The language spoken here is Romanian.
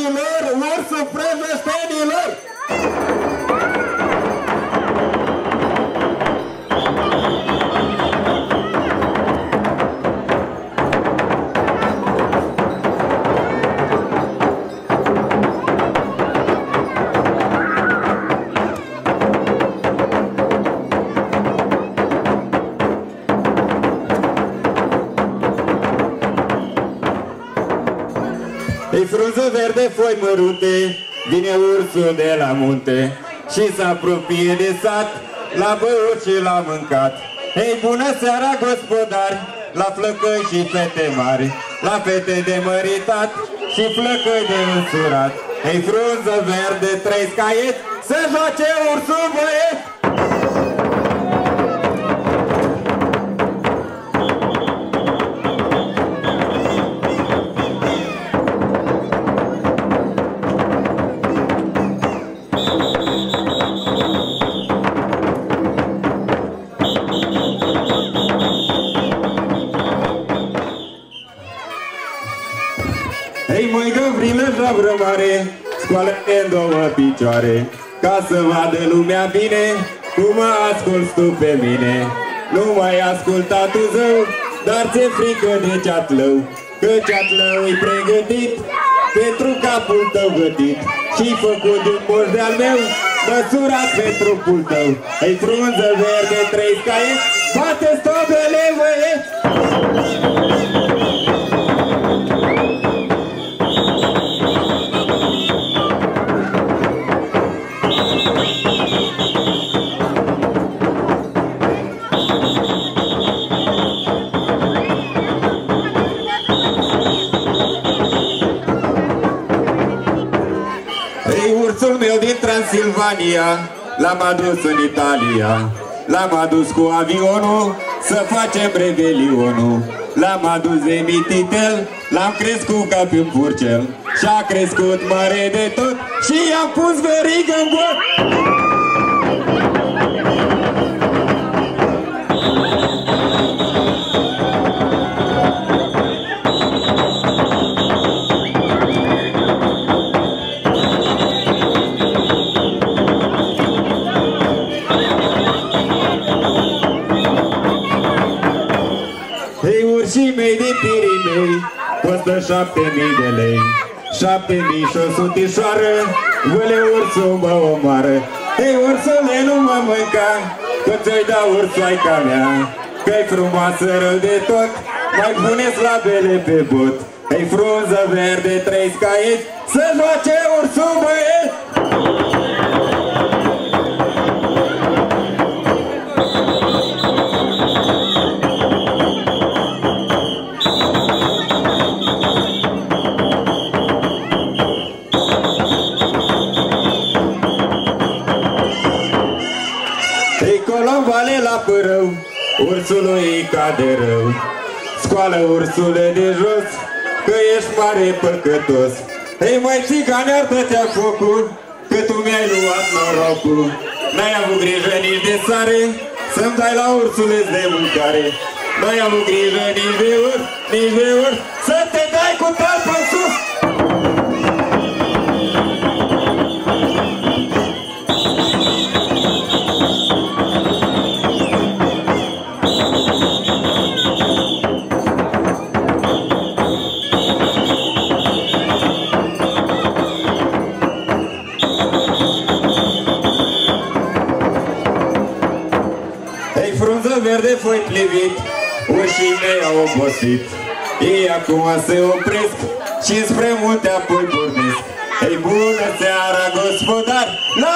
fraților, ursul prăvăștenilor! Ei frunză verde, foi mărunte, vine ursul de la munte și se apropie de sat, la băut și la mâncat. Ei, bună seara, gospodari, la flăcăi și fete mari, la fete de măritat și flăcăi de însurat. Ei, frunză verde, 3 caiet, să joace ursul băieți! Ei, măi, Găvrilă, jabră mare, scoală-te în 2 picioare, ca să vadă lumea bine, cum mă asculți tu pe mine. Nu mai asculta tu zău, dar ți-e frică de ceatlău, că ceatlău-i pregătit pentru capul tău gătit și făcut de un moș de-al meu, măsurat pe trupul tău. Ei, frunză verde, 3 caiet, bate-ți tobele, băieți! Ursul meu din Transilvania l-am adus în Italia, l-am adus cu avionul să facem revelionul. L-am adus de mititel, l-am crescut ca pe un purcel și-a crescut mare de tot și i-am pus verigă în bot. Urșii mei din Pirinei costă 7.000 de lei, 7.000 și o sutișoară, văle ursul mă omoară. Ei, ursule, nu mă mânca, că ți-o-i da ursoaica mea, că-i frumoasă rău de tot, mai pune-ți labele pe bot. Ei, frunză verde, 3 caiet, să joace ursul, băieți! Colombale la părău, ursului cade rău. Scoală, ursule, de jos, că ești mare păcătos. Ei, măi, țigane, ardă-ți-a focul, că tu mi-ai luat norocul. N-ai avut grijă nici de sare, să-mi dai la ursuleț de mâncare. N-ai avut grijă nici de urs, nici de urs, să te dai cu talpă în sus. Verde foi plivit, ușii mei au obosit. Ei acum se opresc și spre multe apoi pornesc. Ei, bună seara, gospodar, la